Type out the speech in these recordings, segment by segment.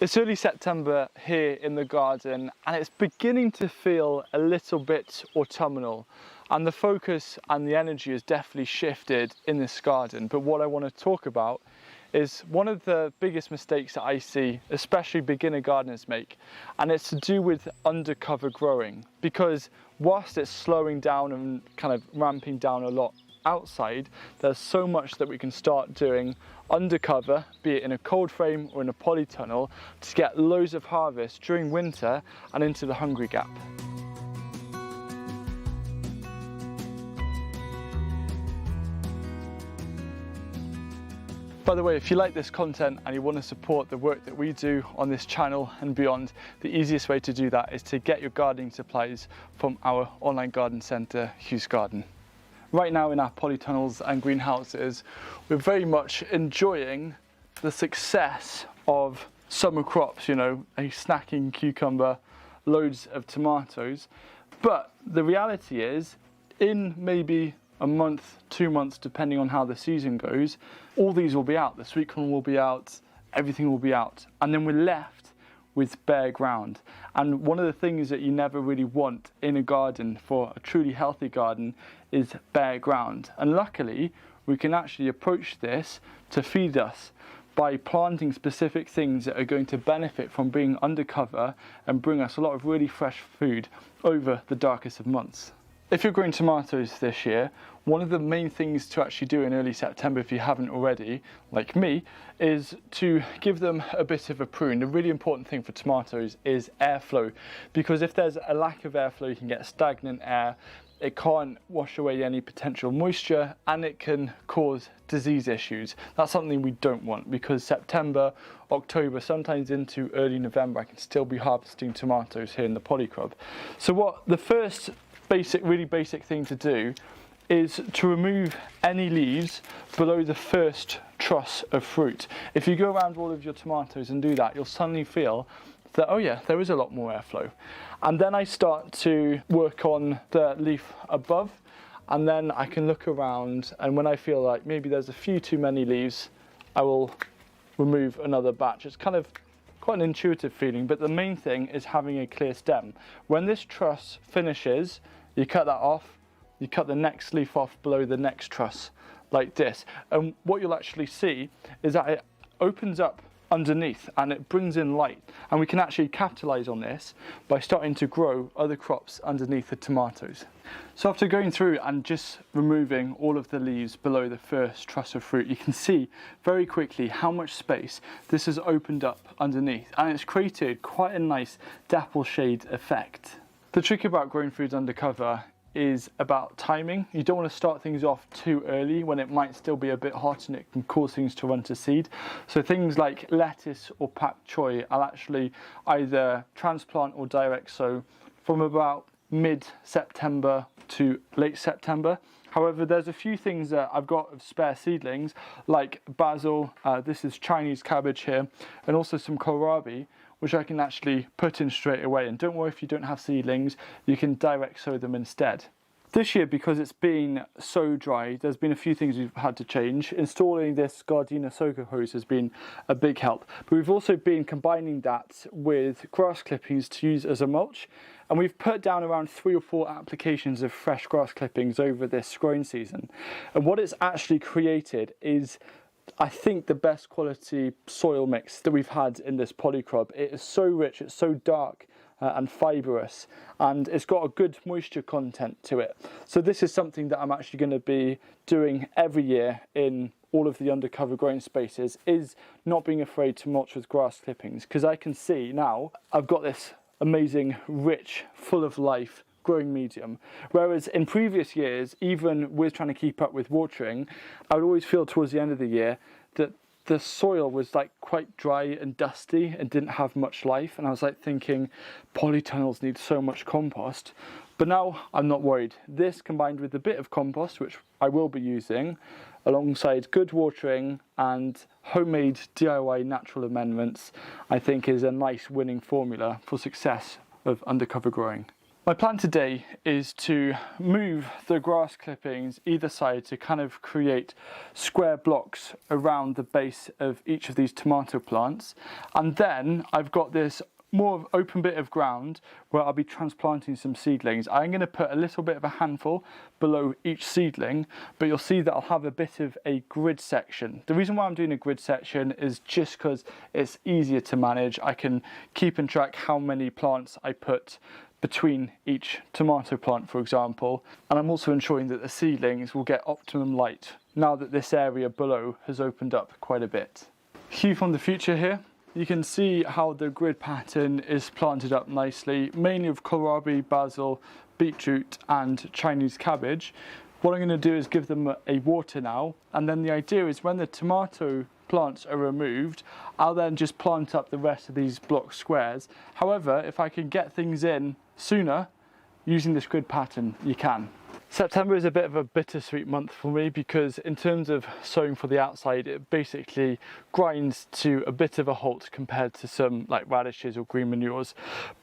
It's early September here in the garden and it's beginning to feel a little bit autumnal, and the focus and the energy has definitely shifted in this garden. But what I want to talk about is one of the biggest mistakes that I see, especially beginner gardeners make, and it's to do with undercover growing. Because whilst it's slowing down and kind of ramping down a lot outside, there's so much that we can start doing undercover, be it in a cold frame or in a polytunnel, to get loads of harvest during winter and into the hungry gap. By the way, if you like this content and you want to support the work that we do on this channel and beyond, the easiest way to do that is to get your gardening supplies from our online garden centre, Hughes Garden. Right now in our polytunnels and greenhouses, we're very much enjoying the success of summer crops, you know, a snacking cucumber, loads of tomatoes. But the reality is, in maybe a month, 2 months, depending on how the season goes, all these will be out. The sweet corn will be out, everything will be out. And then we're left with bare ground. And one of the things that you never really want in a garden for a truly healthy garden is bare ground. And luckily, we can actually approach this to feed us by planting specific things that are going to benefit from being undercover and bring us a lot of really fresh food over the darkest of months. If you're growing tomatoes this year, one of the main things to actually do in early September, if you haven't already, like me, is to give them a bit of a prune. The really important thing for tomatoes is airflow, because if there's a lack of airflow, you can get stagnant air. It can't wash away any potential moisture and it can cause disease issues. That's something we don't want, because September, October, sometimes into early November, I can still be harvesting tomatoes here in the polycrop. So what the first really basic thing to do is to remove any leaves below the first truss of fruit. If you go around all of your tomatoes and do that, you'll suddenly feel that, oh yeah, there is a lot more airflow. And then I start to work on the leaf above, and then I can look around, and when I feel like maybe there's a few too many leaves, I will remove another batch. It's kind of quite an intuitive feeling, but the main thing is having a clear stem. When this truss finishes, you cut that off, you cut the next leaf off below the next truss, like this. And what you'll actually see is that it opens up underneath and it brings in light. And we can actually capitalize on this by starting to grow other crops underneath the tomatoes. So after going through and just removing all of the leaves below the first truss of fruit, you can see very quickly how much space this has opened up underneath, and it's created quite a nice dapple shade effect. The trick about growing foods undercover is about timing. You don't want to start things off too early when it might still be a bit hot and it can cause things to run to seed. So things like lettuce or pak choi, I'll actually either transplant or direct sow from about mid-September to late September. However, there's a few things that I've got of spare seedlings, like basil, this is Chinese cabbage here, and also some kohlrabi, which I can actually put in straight away. And don't worry if you don't have seedlings, you can direct sow them instead. This year, because it's been so dry, there's been a few things we've had to change. Installing this Gardeners'World hose has been a big help, but we've also been combining that with grass clippings to use as a mulch. And we've put down around 3 or 4 applications of fresh grass clippings over this growing season. And what it's actually created is, I think, the best quality soil mix that we've had in this polycrop. It is so rich, it's so dark and fibrous, and it's got a good moisture content to it. So this is something that I'm actually going to be doing every year in all of the undercover growing spaces, is not being afraid to mulch with grass clippings, because I can see now I've got this amazing, rich, full of life growing medium. Whereas in previous years, even with trying to keep up with watering, I would always feel towards the end of the year that the soil was like quite dry and dusty and didn't have much life. And I was like thinking, polytunnels need so much compost. But now I'm not worried. This, combined with a bit of compost, which I will be using, alongside good watering and homemade DIY natural amendments, I think is a nice winning formula for success of undercover growing. My plan today is to move the grass clippings either side to kind of create square blocks around the base of each of these tomato plants. And then I've got this more open bit of ground where I'll be transplanting some seedlings. I'm going to put a little bit of a handful below each seedling, but you'll see that I'll have a bit of a grid section. The reason why I'm doing a grid section is just because it's easier to manage. I can keep in track how many plants I put between each tomato plant, for example, and I'm also ensuring that the seedlings will get optimum light now that this area below has opened up quite a bit. View from the future here. You can see how the grid pattern is planted up nicely, mainly of kohlrabi, basil, beetroot and Chinese cabbage. What I'm going to do is give them a water now, and then the idea is when the tomato plants are removed, I'll then just plant up the rest of these block squares. However, if I can get things in sooner using this grid pattern, you can. September is a bit of a bittersweet month for me because in terms of sowing for the outside, it basically grinds to a bit of a halt compared to some like radishes or green manures.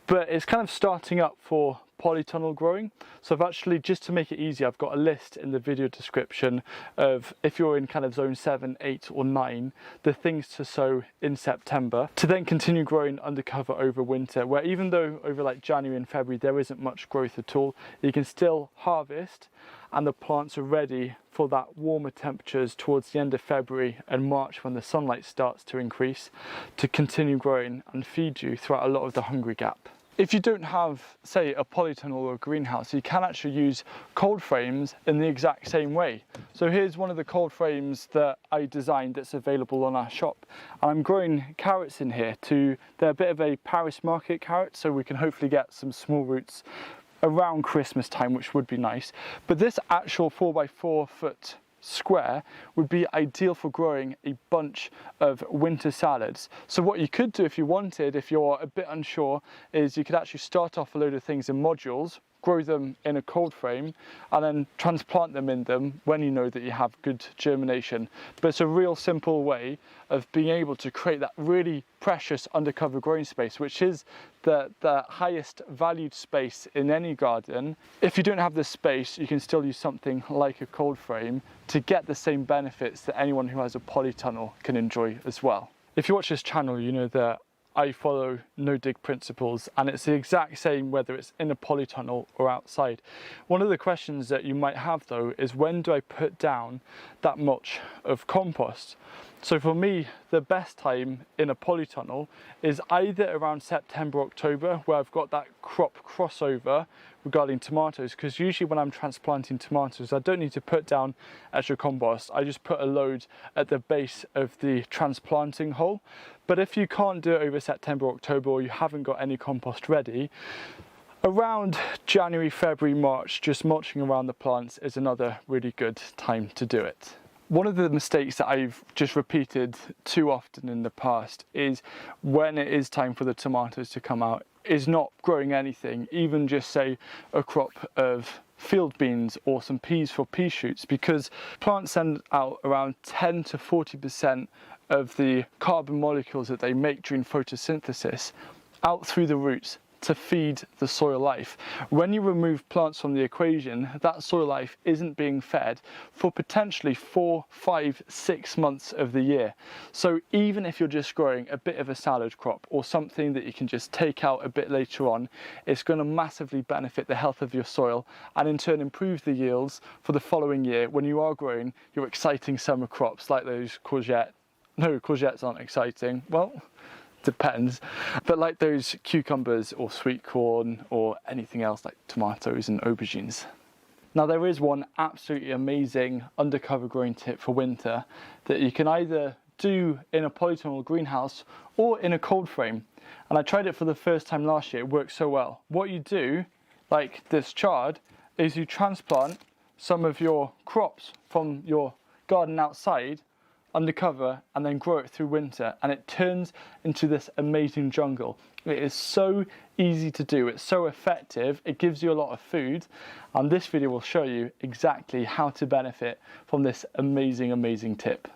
But it's kind of starting up for polytunnel growing. So I've actually, just to make it easy, I've got a list in the video description of, if you're in kind of zone 7, 8 or 9, the things to sow in September to then continue growing undercover over winter, where even though over like January and February there isn't much growth at all, you can still harvest and the plants are ready for that warmer temperatures towards the end of February and March when the sunlight starts to increase to continue growing and feed you throughout a lot of the hungry gap. If you don't have, say, a polytunnel or a greenhouse, you can actually use cold frames in the exact same way. So here's one of the cold frames that I designed that's available on our shop. And I'm growing carrots in here they're a bit of a Paris market carrot, so we can hopefully get some small roots around Christmas time, which would be nice. But this actual 4x4 foot square would be ideal for growing a bunch of winter salads. So what you could do if you wanted, if you're a bit unsure, is you could actually start off a load of things in modules, grow them in a cold frame and then transplant them in them when you know that you have good germination. But it's a real simple way of being able to create that really precious undercover growing space, which is the highest valued space in any garden. If you don't have this space, you can still use something like a cold frame to get the same benefits that anyone who has a polytunnel can enjoy as well. If you watch this channel, you know that I follow no dig principles, and it's the exact same whether it's in a polytunnel or outside. One of the questions that you might have though is, when do I put down that much of compost? So for me, the best time in a polytunnel is either around September, October, where I've got that crop crossover regarding tomatoes, because usually when I'm transplanting tomatoes, I don't need to put down extra compost. I just put a load at the base of the transplanting hole. But if you can't do it over September, October, or you haven't got any compost ready, around January, February, March, just mulching around the plants is another really good time to do it. One of the mistakes that I've just repeated too often in the past is when it is time for the tomatoes to come out, is not growing anything, even just say a crop of field beans or some peas for pea shoots, because plants send out around 10 to 40% of the carbon molecules that they make during photosynthesis out through the roots to feed the soil life. When you remove plants from the equation, that soil life isn't being fed for potentially 4, 5, 6 months of the year. So even if you're just growing a bit of a salad crop or something that you can just take out a bit later on, it's going to massively benefit the health of your soil and in turn improve the yields for the following year when you are growing your exciting summer crops like those courgettes. No, courgettes aren't exciting. Well, depends, but like those cucumbers or sweet corn or anything else like tomatoes and aubergines. Now there is one absolutely amazing undercover growing tip for winter that you can either do in a polytunnel greenhouse or in a cold frame, and I tried it for the first time last year. It worked so well. What you do, like this chard, is you transplant some of your crops from your garden outside undercover and then grow it through winter, and it turns into this amazing jungle. It is so easy to do, it's so effective, it gives you a lot of food, and this video will show you exactly how to benefit from this amazing tip.